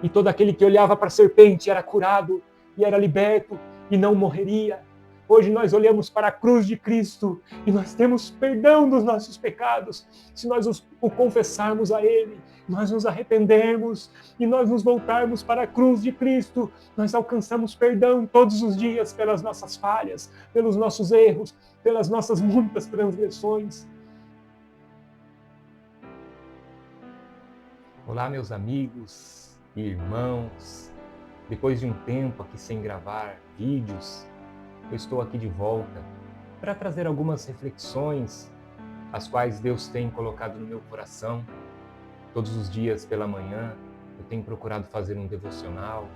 E todo aquele que olhava para a serpente era curado e era liberto e não morreria. Hoje nós olhamos para a cruz de Cristo e nós temos perdão dos nossos pecados. Se nós o confessarmos a Ele, nós nos arrependermos e nós nos voltarmos para a cruz de Cristo, nós alcançamos perdão todos os dias pelas nossas falhas, pelos nossos erros, pelas nossas muitas transgressões. Olá, meus amigos e irmãos. Depois de um tempo aqui sem gravar vídeos, eu estou aqui de volta para trazer algumas reflexões, as quais Deus tem colocado no meu coração. Todos os dias pela manhã, eu tenho procurado fazer um devocional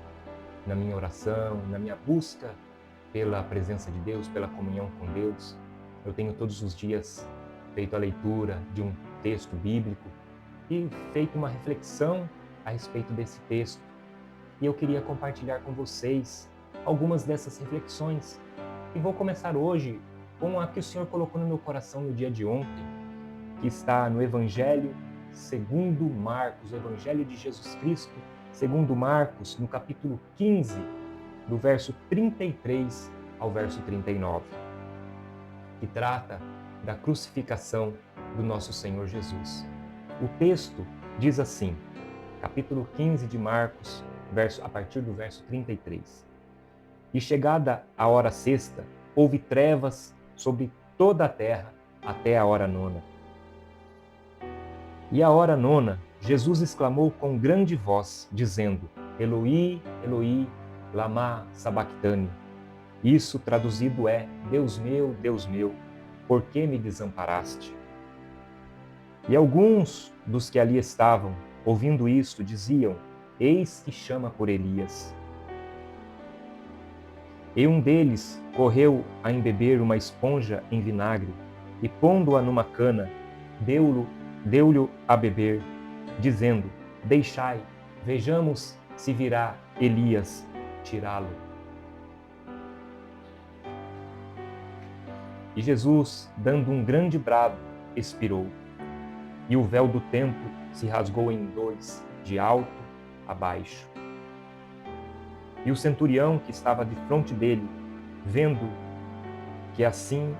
na minha oração, na minha busca pela presença de Deus, pela comunhão com Deus. Eu tenho todos os dias feito a leitura de um texto bíblico e feito uma reflexão a respeito desse texto. E eu queria compartilhar com vocês algumas dessas reflexões. E vou começar hoje com a que o Senhor colocou no meu coração no dia de ontem, que está no Evangelho segundo Marcos, o Evangelho de Jesus Cristo, segundo Marcos, no capítulo 15, do verso 33 ao verso 39, que trata da crucificação do nosso Senhor Jesus. O texto diz assim, capítulo 15 de Marcos, a partir do verso 33. E chegada a hora sexta, houve trevas sobre toda a terra até a hora nona. E à hora nona, Jesus exclamou com grande voz, dizendo, Eloi, Eloi, lama sabactani. Isso traduzido é, Deus meu, por que me desamparaste? E alguns dos que ali estavam, ouvindo isto, diziam, eis que chama por Elias. E um deles correu a embeber uma esponja em vinagre e, pondo-a numa cana, deu-lhe a beber, dizendo, deixai, vejamos se virá Elias tirá-lo. E Jesus, dando um grande brado, expirou. E o véu do templo se rasgou em dois, de alto a baixo. E o centurião que estava defronte dele, vendo que assim,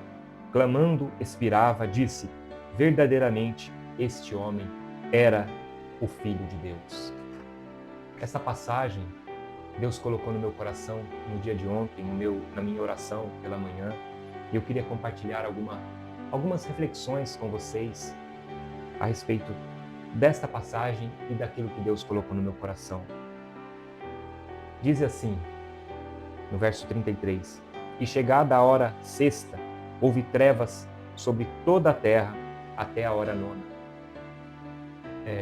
clamando, expirava, disse, verdadeiramente, este homem era o Filho de Deus. Essa passagem, Deus colocou no meu coração no dia de ontem, na minha oração pela manhã, e eu queria compartilhar algumas reflexões com vocês a respeito desta passagem e daquilo que Deus colocou no meu coração. Diz assim, no verso 33, e chegada a hora sexta, houve trevas sobre toda a terra até a hora nona.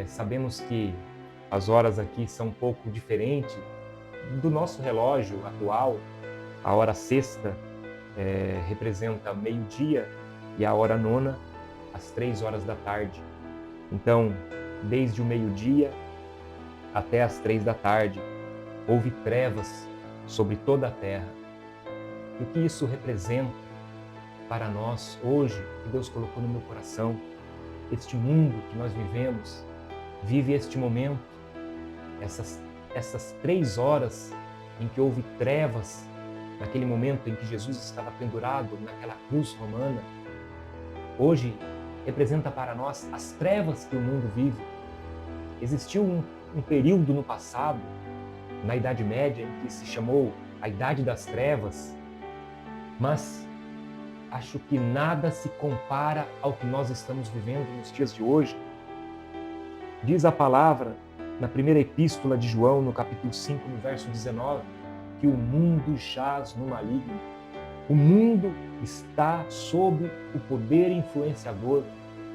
Sabemos que as horas aqui são um pouco diferentes do nosso relógio atual. A hora sexta representa meio-dia e a hora nona, às 3 horas da tarde. Então, desde o meio-dia até às 3 da tarde, houve trevas sobre toda a terra. E o que isso representa para nós hoje, que Deus colocou no meu coração, este mundo que nós vivemos, vive este momento, essas 3 horas em que houve trevas, naquele momento em que Jesus estava pendurado naquela cruz romana, hoje representa para nós as trevas que o mundo vive. Existiu um período no passado, na Idade Média, em que se chamou a Idade das Trevas, mas acho que nada se compara ao que nós estamos vivendo nos dias de hoje. Diz a palavra, na primeira epístola de João, no capítulo 5, no verso 19, que o mundo jaz no maligno. O mundo está sob o poder influenciador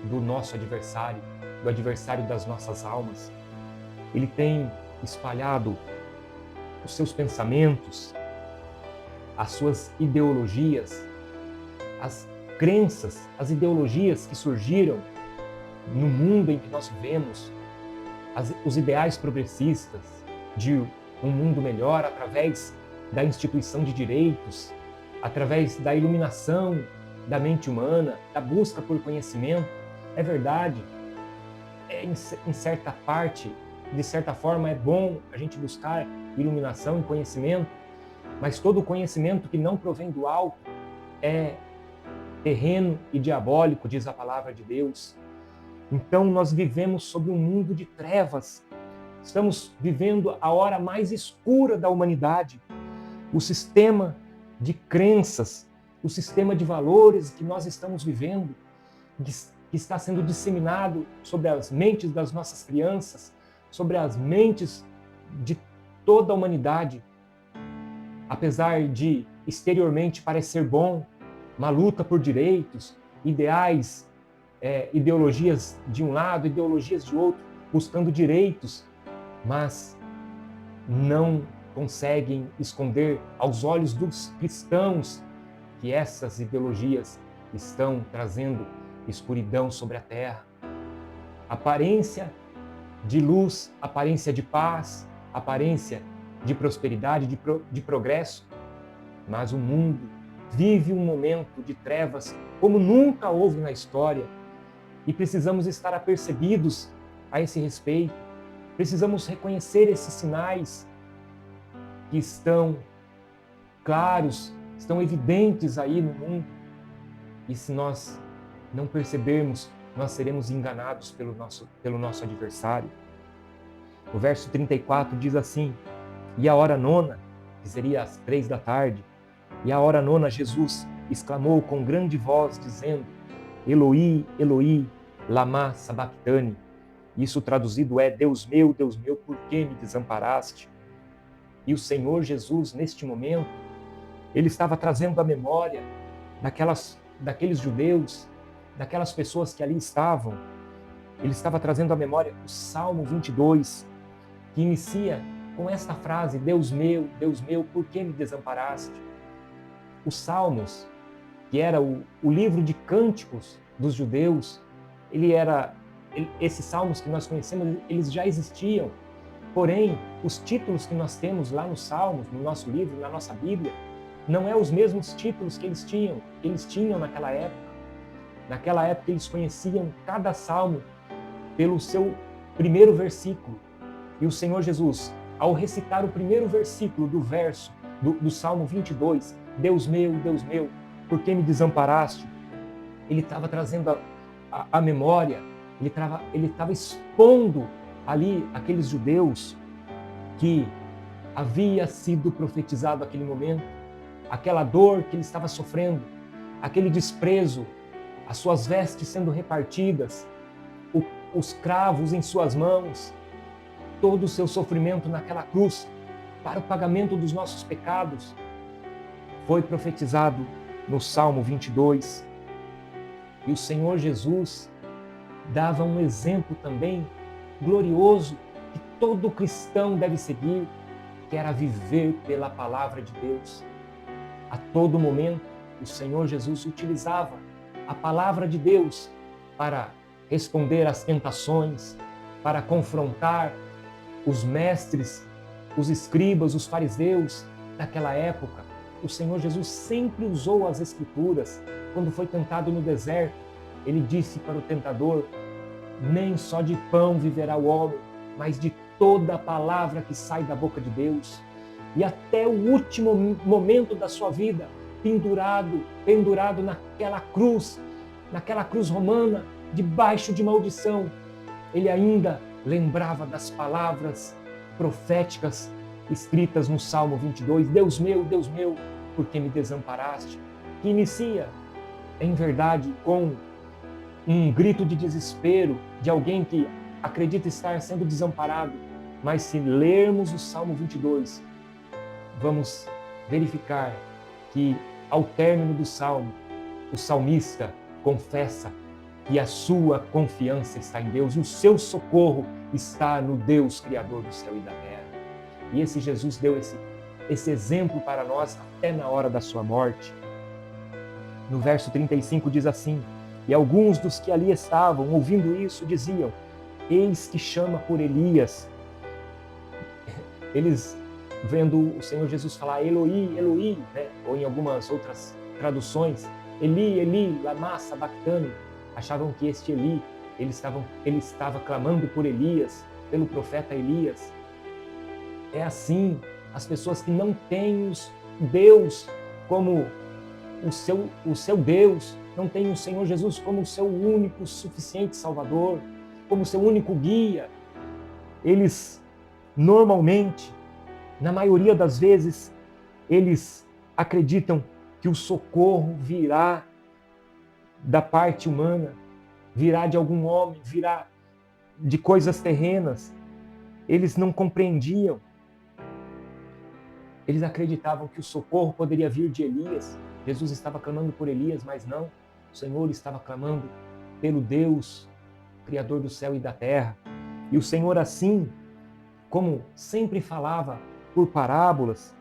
do nosso adversário, do adversário das nossas almas. Ele tem espalhado os seus pensamentos, as suas ideologias, as crenças, as ideologias que surgiram no mundo em que nós vivemos, os ideais progressistas de um mundo melhor através da instituição de direitos, através da iluminação da mente humana, da busca por conhecimento. É verdade, em certa parte de certa forma, é bom a gente buscar iluminação e conhecimento, mas todo conhecimento que não provém do alto é terreno e diabólico, diz a palavra de Deus. Então nós vivemos sobre um mundo de trevas. Estamos vivendo a hora mais escura da humanidade. O sistema de crenças, o sistema de valores que nós estamos vivendo, que está sendo disseminado sobre as mentes das nossas crianças, sobre as mentes de toda a humanidade, apesar de exteriormente parecer bom, uma luta por direitos, ideais, ideologias de um lado, ideologias de outro, buscando direitos, mas não conseguem esconder aos olhos dos cristãos que essas ideologias estão trazendo escuridão sobre a terra. Aparência de luz, aparência de paz, aparência de prosperidade, de progresso, mas o mundo vive um momento de trevas como nunca houve na história e precisamos estar apercebidos a esse respeito. Precisamos reconhecer esses sinais que estão claros, estão evidentes aí no mundo. E se nós não percebermos, nós seremos enganados pelo nosso adversário. O verso 34 diz assim: e a hora nona, que seria às 3 da tarde, e a hora nona Jesus exclamou com grande voz, dizendo: Eloi, Eloi, lama sabachthani. Isso traduzido é: Deus meu, por que me desamparaste? E o Senhor Jesus, neste momento, ele estava trazendo à memória daqueles judeus, daquelas pessoas que ali estavam. Ele estava trazendo à memória o Salmo 22, que inicia com esta frase: Deus meu, por que me desamparaste? Os Salmos, que era o livro de cânticos dos judeus, esses salmos que nós conhecemos, eles já existiam. Porém, os títulos que nós temos lá nos Salmos, no nosso livro, na nossa Bíblia, não é os mesmos títulos que eles tinham naquela época. Naquela época eles conheciam cada salmo pelo seu primeiro versículo. E o Senhor Jesus, ao recitar o primeiro versículo do Salmo 22, Deus meu, por que me desamparaste? Ele estava trazendo a memória, ele estava expondo ali aqueles judeus que havia sido profetizado aquele momento, aquela dor que ele estava sofrendo, aquele desprezo, as suas vestes sendo repartidas, os cravos em suas mãos, todo o seu sofrimento naquela cruz para o pagamento dos nossos pecados, foi profetizado no Salmo 22. E o Senhor Jesus dava um exemplo também glorioso que todo cristão deve seguir, que era viver pela palavra de Deus. A todo momento, o Senhor Jesus utilizava a palavra de Deus para responder às tentações, para confrontar os mestres, os escribas, os fariseus daquela época. O Senhor Jesus sempre usou as Escrituras. Quando foi tentado no deserto, ele disse para o tentador: nem só de pão viverá o homem, mas de toda a palavra que sai da boca de Deus. E até o último momento da sua vida, pendurado naquela cruz romana, debaixo de maldição, ele ainda lembrava das palavras proféticas escritas no Salmo 22, Deus meu, por que me desamparaste? Que inicia, em verdade, com um grito de desespero de alguém que acredita estar sendo desamparado. Mas se lermos o Salmo 22, vamos verificar que, ao término do Salmo, o salmista confessa que a sua confiança está em Deus e o seu socorro está no Deus Criador do céu e da terra. E esse Jesus deu esse exemplo para nós até na hora da sua morte. No verso 35 diz assim: e alguns dos que ali estavam, ouvindo isso, diziam: eis que chama por Elias. Eles, vendo o Senhor Jesus falar Eloi, Eloi, né? Ou em algumas outras traduções, Eli, Eli, lama sabachthani, achavam que este Eli, ele estava clamando por Elias. pelo profeta Elias. É assim, as pessoas que não têm Deus como o seu Deus, não têm o Senhor Jesus como o seu único, suficiente Salvador, como o seu único guia, eles normalmente, na maioria das vezes, eles acreditam que o socorro virá da parte humana, virá de algum homem, virá de coisas terrenas. Eles não compreendiam. Eles acreditavam que o socorro poderia vir de Elias. Jesus estava clamando por Elias, mas não. O Senhor estava clamando pelo Deus, Criador do céu e da terra. E o Senhor, assim, como sempre falava por parábolas,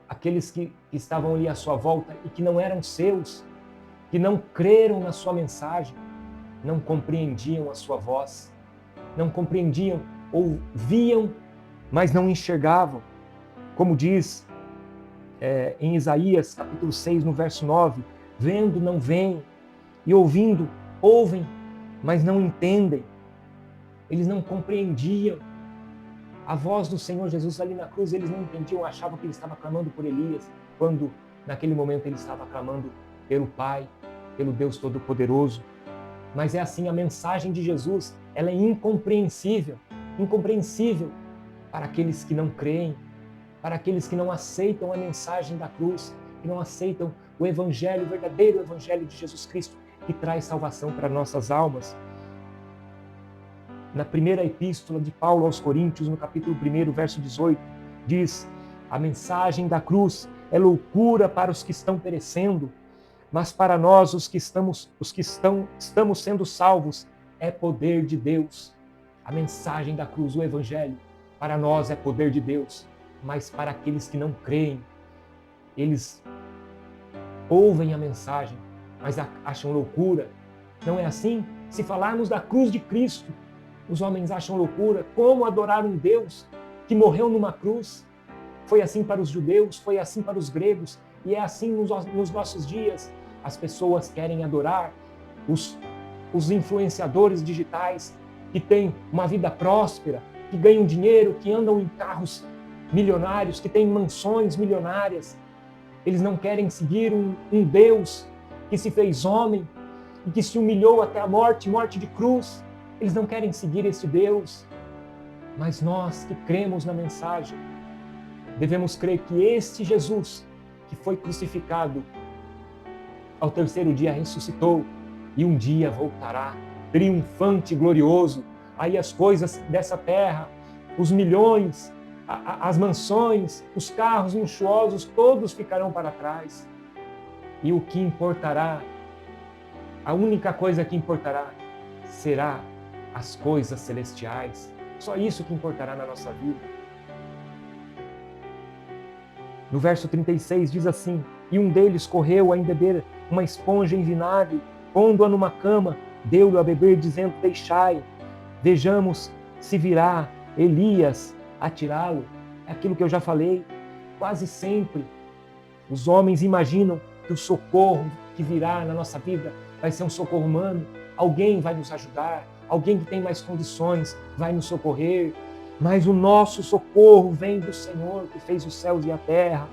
aqueles que estavam ali à sua volta e que não eram seus, que não creram na sua mensagem, não compreendiam a sua voz, não compreendiam, ouviam, mas não enxergavam. Como diz em Isaías, capítulo 6, no verso 9, vendo não veem, e ouvindo, ouvem, mas não entendem. Eles não compreendiam a voz do Senhor Jesus ali na cruz, eles não entendiam, achavam que ele estava clamando por Elias, quando naquele momento ele estava clamando pelo Pai, pelo Deus Todo-Poderoso. Mas é assim, a mensagem de Jesus, ela é incompreensível para aqueles que não creem, para aqueles que não aceitam a mensagem da cruz, que não aceitam o Evangelho, o verdadeiro Evangelho de Jesus Cristo, que traz salvação para nossas almas. Na primeira epístola de Paulo aos Coríntios, no capítulo 1, verso 18, diz: a mensagem da cruz é loucura para os que estão perecendo, mas para nós, os que estamos sendo salvos, é poder de Deus. A mensagem da cruz, o Evangelho, para nós é poder de Deus, mas para aqueles que não creem, eles ouvem a mensagem, mas acham loucura. Não é assim? Se falarmos da cruz de Cristo, os homens acham loucura. Como adorar um Deus que morreu numa cruz? Foi assim para os judeus, foi assim para os gregos, e é assim nos nossos dias. As pessoas querem adorar os influenciadores digitais que têm uma vida próspera, que ganham dinheiro, que andam em carros milionários, que têm mansões milionárias. Eles não querem seguir um Deus que se fez homem e que se humilhou até a morte de cruz. Eles não querem seguir esse Deus. Mas nós que cremos na mensagem, devemos crer que este Jesus, que foi crucificado, ao terceiro dia ressuscitou e um dia voltará, triunfante e glorioso. Aí as coisas dessa terra, os milhões, as mansões, os carros luxuosos, todos ficarão para trás. E o que importará, a única coisa que importará, será as coisas celestiais. Só isso que importará na nossa vida. No verso 36 diz assim: e um deles correu a embeber uma esponja em vinagre, pondo-a numa cama, deu-lhe a beber, dizendo: deixai, vejamos se virá Elias a tirá-lo. É aquilo que eu já falei. Quase sempre os homens imaginam que o socorro que virá na nossa vida vai ser um socorro humano. Alguém vai nos ajudar, alguém que tem mais condições vai nos socorrer. Mas o nosso socorro vem do Senhor, que fez os céus e a terra.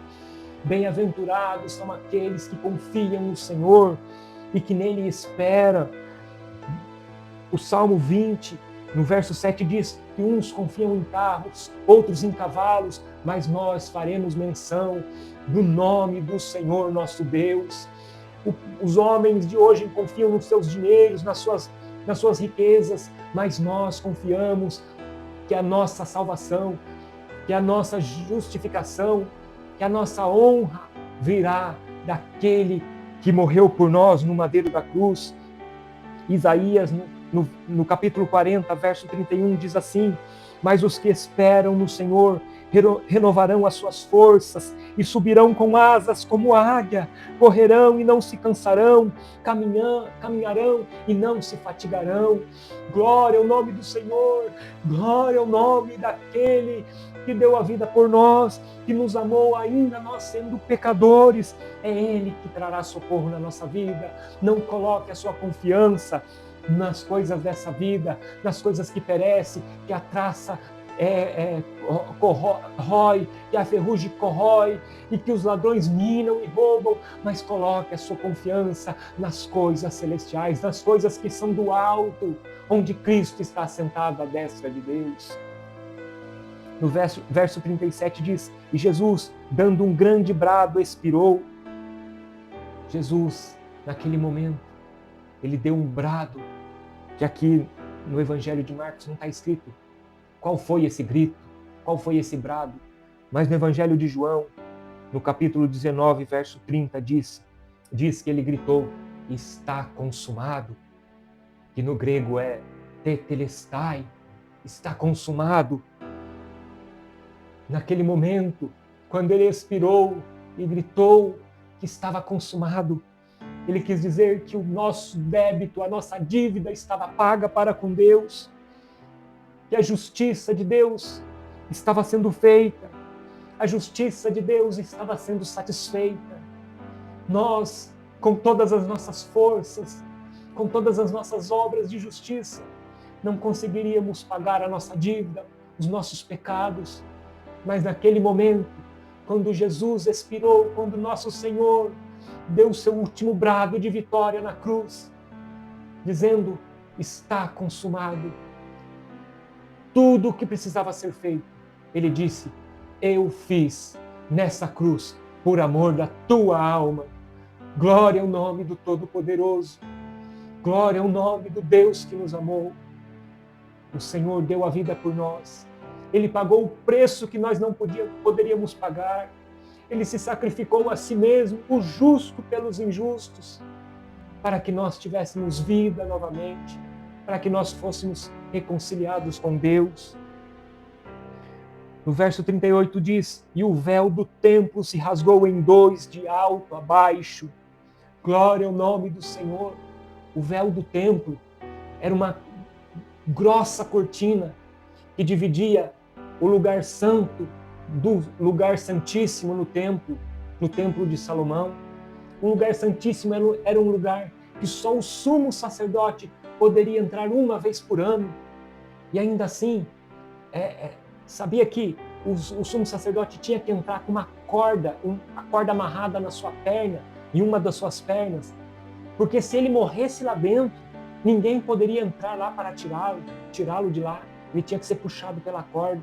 Bem-aventurados são aqueles que confiam no Senhor e que nele esperam. O Salmo 20, no verso 7 diz que uns confiam em carros, outros em cavalos, mas nós faremos menção do nome do Senhor nosso Deus. Os homens de hoje confiam nos seus dinheiros, nas suas riquezas, mas nós confiamos que a nossa salvação, que a nossa justificação, que a nossa honra virá daquele que morreu por nós no madeiro da cruz. Isaías, no capítulo 40, verso 31, diz assim: mas os que esperam no Senhor renovarão as suas forças e subirão com asas como a águia, correrão e não se cansarão, caminharão e não se fatigarão. Glória ao nome do Senhor, glória ao nome daquele que deu a vida por nós, que nos amou ainda nós sendo pecadores. É Ele que trará socorro na nossa vida. Não coloque a sua confiança nas coisas dessa vida, nas coisas que perecem, que a traça corrói, que a ferrugem corrói e que os ladrões minam e roubam, mas coloque a sua confiança nas coisas celestiais, nas coisas que são do alto, onde Cristo está sentado à destra de Deus. No verso 37 diz, e Jesus, dando um grande brado, expirou. Jesus, naquele momento, ele deu um brado, que aqui no Evangelho de Marcos não está escrito qual foi esse grito, qual foi esse brado, mas no Evangelho de João, no capítulo 19, verso 30, diz que ele gritou, está consumado, que no grego é tetelestai, está consumado. Naquele momento, quando ele expirou e gritou que estava consumado, ele quis dizer que o nosso débito, a nossa dívida estava paga para com Deus, que a justiça de Deus estava sendo feita, a justiça de Deus estava sendo satisfeita. Nós, com todas as nossas forças, com todas as nossas obras de justiça, não conseguiríamos pagar a nossa dívida, os nossos pecados. Mas naquele momento, quando Jesus expirou, quando nosso Senhor deu o seu último brado de vitória na cruz, dizendo, está consumado, tudo o que precisava ser feito, ele disse, eu fiz nessa cruz por amor da tua alma. Glória ao nome do Todo-Poderoso, glória ao nome do Deus que nos amou. O Senhor deu a vida por nós. Ele pagou o preço que nós não poderíamos pagar. Ele se sacrificou a si mesmo, o justo pelos injustos, para que nós tivéssemos vida novamente, para que nós fôssemos reconciliados com Deus. No verso 38 diz, e o véu do templo se rasgou em dois, de alto a baixo. Glória ao nome do Senhor. O véu do templo era uma grossa cortina que dividia o lugar santo do lugar santíssimo no templo de Salomão. O lugar santíssimo era um lugar que só o sumo sacerdote poderia entrar uma vez por ano. E ainda assim, sabia que o sumo sacerdote tinha que entrar com uma corda amarrada na sua perna, em uma das suas pernas, porque se ele morresse lá dentro, ninguém poderia entrar lá para tirá-lo de lá. Ele tinha que ser puxado pela corda.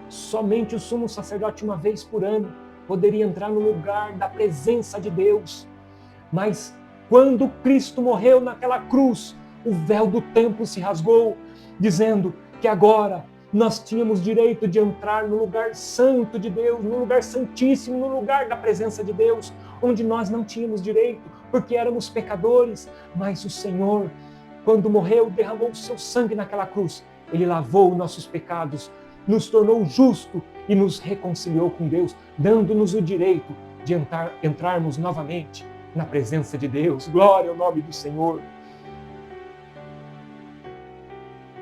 Somente o sumo sacerdote, uma vez por ano, poderia entrar no lugar da presença de Deus. Mas quando Cristo morreu naquela cruz, o véu do templo se rasgou, dizendo que agora nós tínhamos direito de entrar no lugar santo de Deus, no lugar santíssimo, no lugar da presença de Deus, onde nós não tínhamos direito, porque éramos pecadores. Mas o Senhor, quando morreu, derramou o seu sangue naquela cruz. Ele lavou nossos pecados, nos tornou justo e nos reconciliou com Deus, dando-nos o direito de entrarmos novamente na presença de Deus. Glória ao nome do Senhor.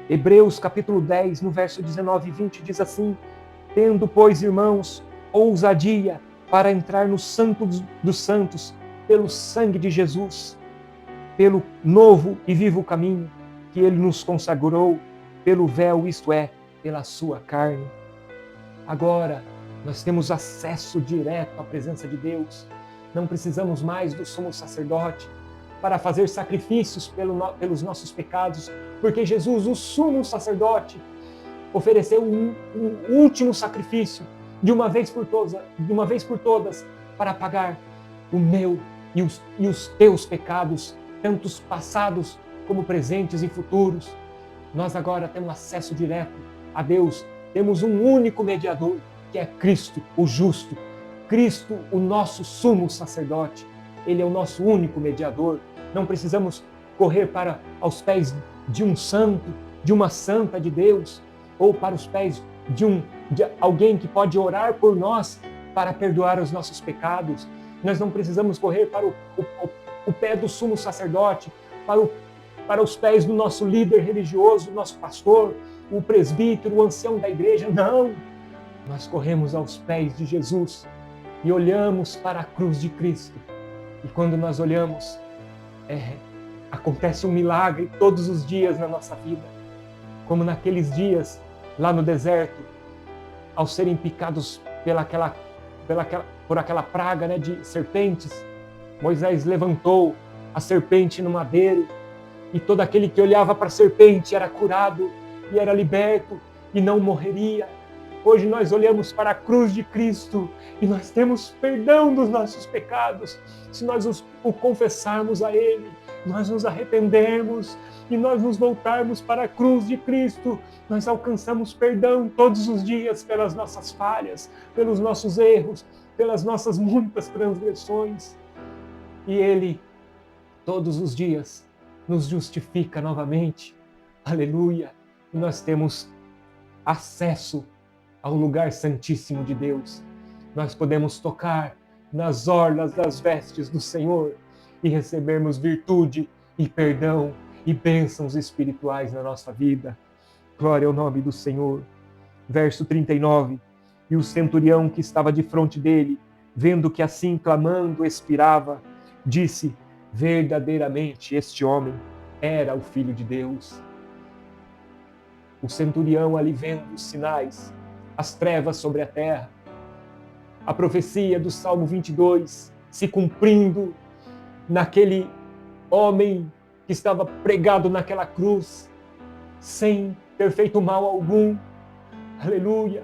Hebreus capítulo 10, no verso 19 e 20, diz assim, tendo, pois, irmãos, ousadia para entrar no Santo dos Santos, pelo sangue de Jesus, pelo novo e vivo caminho que Ele nos consagrou, pelo véu, isto é, pela sua carne. Agora, nós temos acesso direto à presença de Deus. Não precisamos mais do sumo sacerdote para fazer sacrifícios pelos nossos pecados, porque Jesus, o sumo sacerdote, ofereceu um último sacrifício de uma vez por todas, para pagar o meu e os teus pecados, tanto os passados como presentes e futuros. Nós agora temos acesso direto a Deus. Temos um único mediador, que é Cristo, o justo. Cristo, o nosso sumo sacerdote. Ele é o nosso único mediador. Não precisamos correr aos pés de um santo, de uma santa de Deus, ou para os pés de alguém que pode orar por nós para perdoar os nossos pecados. Nós não precisamos correr para o pé do sumo sacerdote, para os pés do nosso líder religioso, nosso pastor, o presbítero, o ancião da igreja. Não! Nós corremos aos pés de Jesus e olhamos para a cruz de Cristo. E quando nós olhamos, acontece um milagre todos os dias na nossa vida. Como naqueles dias lá no deserto, ao serem picados por aquela praga, né, de serpentes, Moisés levantou a serpente no madeiro e todo aquele que olhava para a serpente era curado e era liberto e não morreria. Hoje nós olhamos para a cruz de Cristo e nós temos perdão dos nossos pecados. Se nós o confessarmos a Ele, nós nos arrependermos e nós nos voltarmos para a cruz de Cristo, nós alcançamos perdão todos os dias pelas nossas falhas, pelos nossos erros, pelas nossas muitas transgressões. E Ele, todos os dias, nos justifica novamente. Aleluia! E nós temos acesso ao lugar santíssimo de Deus. Nós podemos tocar nas orlas das vestes do Senhor e recebermos virtude e perdão e bênçãos espirituais na nossa vida. Glória ao nome do Senhor. Verso 39. E o centurião que estava de frente dele, vendo que assim clamando expirava, disse: verdadeiramente este homem era o Filho de Deus. O centurião ali vendo os sinais, as trevas sobre a terra, a profecia do Salmo 22 se cumprindo naquele homem que estava pregado naquela cruz, sem ter feito mal algum. Aleluia!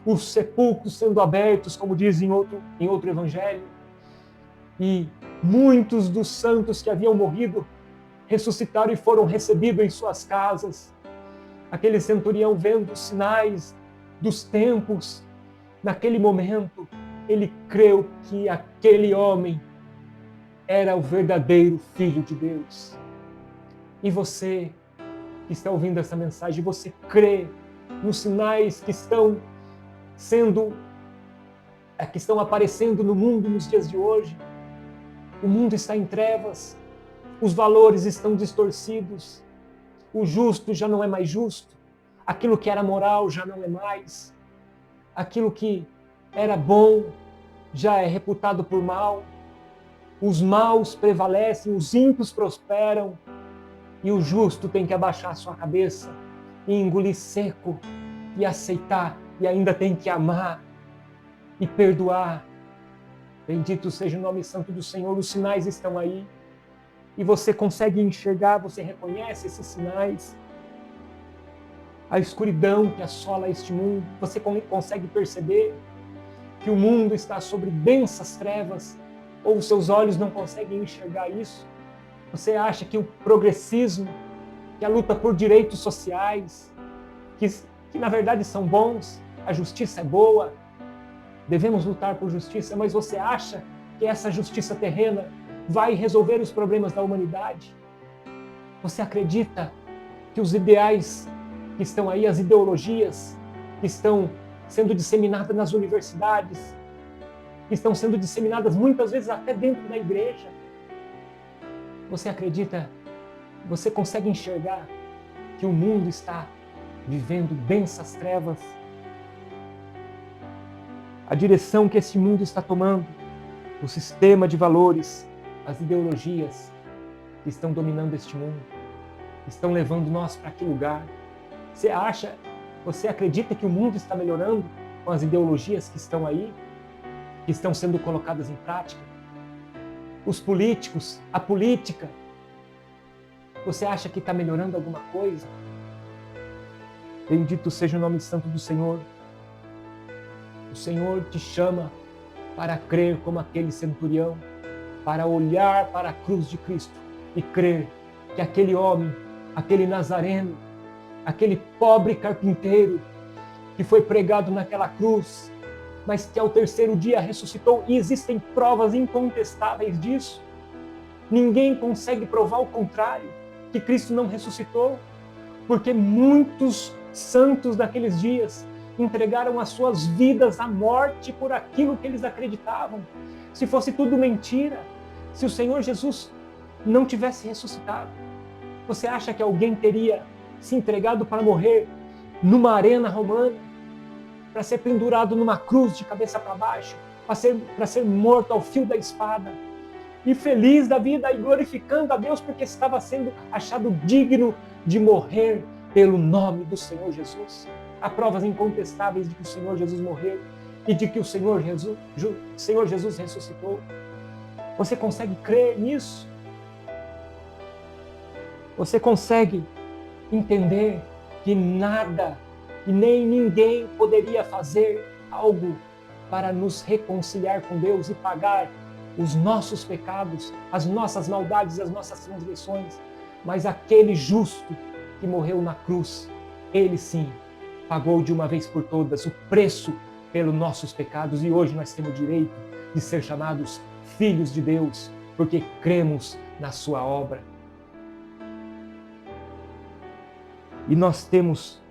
Os sepulcros sendo abertos, como diz em outro evangelho, e muitos dos santos que haviam morrido ressuscitaram e foram recebidos em suas casas. Aquele centurião vendo os sinais dos tempos, naquele momento, ele creu que aquele homem era o verdadeiro Filho de Deus. E você que está ouvindo essa mensagem, você crê nos sinais que estão aparecendo no mundo nos dias de hoje? O mundo está em trevas, os valores estão distorcidos, o justo já não é mais justo, aquilo que era moral já não é mais, aquilo que era bom já é reputado por mal, os maus prevalecem, os ímpios prosperam e o justo tem que abaixar sua cabeça e engolir seco e aceitar, e ainda tem que amar e perdoar. Bendito seja o nome santo do Senhor, os sinais estão aí e você consegue enxergar, você reconhece esses sinais. A escuridão que assola este mundo, você consegue perceber que o mundo está sobre densas trevas, ou os seus olhos não conseguem enxergar isso? Você acha que o progressismo, que a luta por direitos sociais, que na verdade são bons, a justiça é boa, devemos lutar por justiça, mas você acha que essa justiça terrena vai resolver os problemas da humanidade? Você acredita que os ideais que estão aí, as ideologias que estão sendo disseminadas nas universidades, que estão sendo disseminadas muitas vezes até dentro da igreja, você acredita, você consegue enxergar que o mundo está vivendo densas trevas? A direção que esse mundo está tomando, o sistema de valores, as ideologias que estão dominando este mundo, estão levando nós para que lugar? Você acredita que o mundo está melhorando com as ideologias que estão aí, que estão sendo colocadas em prática? Os políticos, a política, você acha que está melhorando alguma coisa? Bendito seja o nome santo do Senhor. O Senhor te chama para crer como aquele centurião, para olhar para a cruz de Cristo e crer que aquele homem, aquele nazareno, aquele pobre carpinteiro que foi pregado naquela cruz, mas que ao terceiro dia ressuscitou, e existem provas incontestáveis disso. Ninguém consegue provar o contrário, que Cristo não ressuscitou, porque muitos santos daqueles dias entregaram as suas vidas à morte por aquilo que eles acreditavam. Se fosse tudo mentira, se o Senhor Jesus não tivesse ressuscitado, você acha que alguém teria se entregado para morrer numa arena romana, para ser pendurado numa cruz de cabeça para baixo, para ser morto ao fio da espada? e feliz da vida e glorificando a Deus porque estava sendo achado digno de morrer pelo nome do Senhor Jesus. Há provas incontestáveis de que o Senhor Jesus morreu e de que o Senhor Jesus ressuscitou. Você consegue crer nisso? Você consegue entender que nada e nem ninguém poderia fazer algo para nos reconciliar com Deus e pagar os nossos pecados, as nossas maldades, as nossas transgressões, mas aquele justo que morreu na cruz, ele sim pagou de uma vez por todas o preço pelos nossos pecados e hoje nós temos o direito de ser chamados filhos de Deus, porque cremos na sua obra. E nós temos,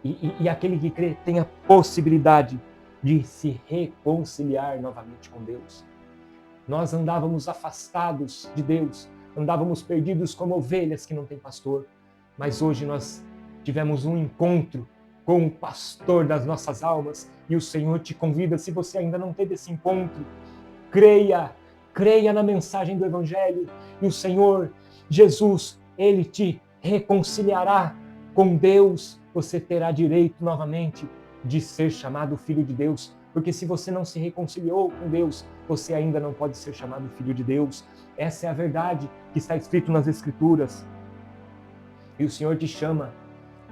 e aquele que crê tem a possibilidade de se reconciliar novamente com Deus. Nós andávamos afastados de Deus, andávamos perdidos como ovelhas que não têm pastor, mas hoje nós tivemos um encontro com o pastor das nossas almas e o Senhor te convida, se você ainda não teve esse encontro, creia na mensagem do Evangelho e o Senhor Jesus, Ele te reconciliará com Deus, você terá direito novamente de ser chamado filho de Deus, porque se você não se reconciliou com Deus, você ainda não pode ser chamado filho de Deus. Essa é a verdade que está escrito nas Escrituras. E o Senhor te chama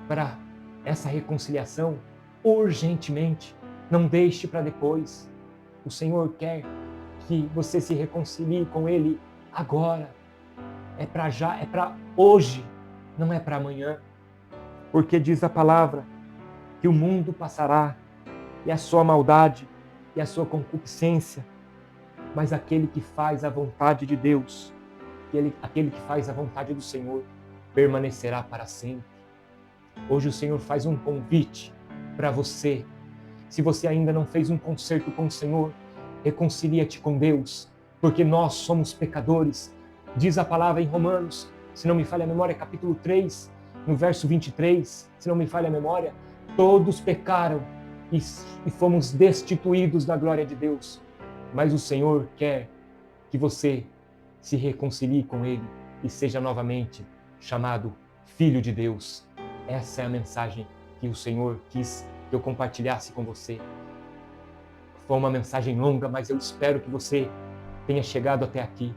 para essa reconciliação urgentemente. Não deixe para depois. O Senhor quer que você se reconcilie com Ele agora. É para já, é para hoje, não é para amanhã. Porque diz a palavra que o mundo passará e a sua maldade e a sua concupiscência, mas aquele que faz a vontade de Deus, aquele que faz a vontade do Senhor, permanecerá para sempre. Hoje o Senhor faz um convite para você. Se você ainda não fez um concerto com o Senhor, reconcilia-te com Deus, porque nós somos pecadores. Diz a palavra em Romanos, se não me falha a memória, capítulo 3, no verso 23, se não me falha a memória, todos pecaram e fomos destituídos da glória de Deus. Mas o Senhor quer que você se reconcilie com Ele e seja novamente chamado filho de Deus. Essa é a mensagem que o Senhor quis que eu compartilhasse com você. Foi uma mensagem longa, mas eu espero que você tenha chegado até aqui.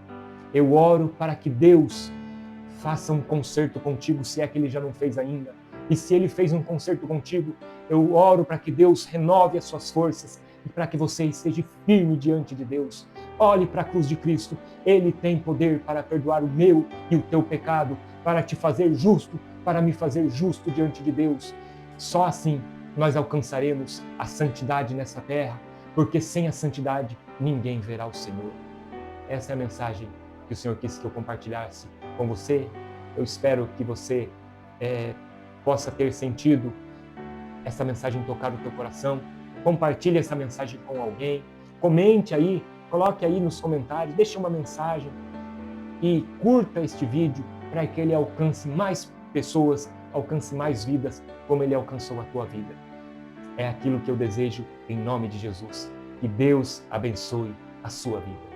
Eu oro para que Deus faça um concerto contigo, se é que Ele já não fez ainda. E se Ele fez um concerto contigo, eu oro para que Deus renove as suas forças e para que você esteja firme diante de Deus. Olhe para a cruz de Cristo. Ele tem poder para perdoar o meu e o teu pecado, para te fazer justo, para me fazer justo diante de Deus. Só assim nós alcançaremos a santidade nessa terra, porque sem a santidade ninguém verá o Senhor. Essa é a mensagem que o Senhor quis que eu compartilhasse com você. Eu espero que você possa ter sentido essa mensagem tocar o teu coração. Compartilhe essa mensagem com alguém. Comente aí, coloque aí nos comentários, deixe uma mensagem e curta este vídeo para que ele alcance mais pessoas, alcance mais vidas, como ele alcançou a tua vida. É aquilo que eu desejo em nome de Jesus. Que Deus abençoe a sua vida.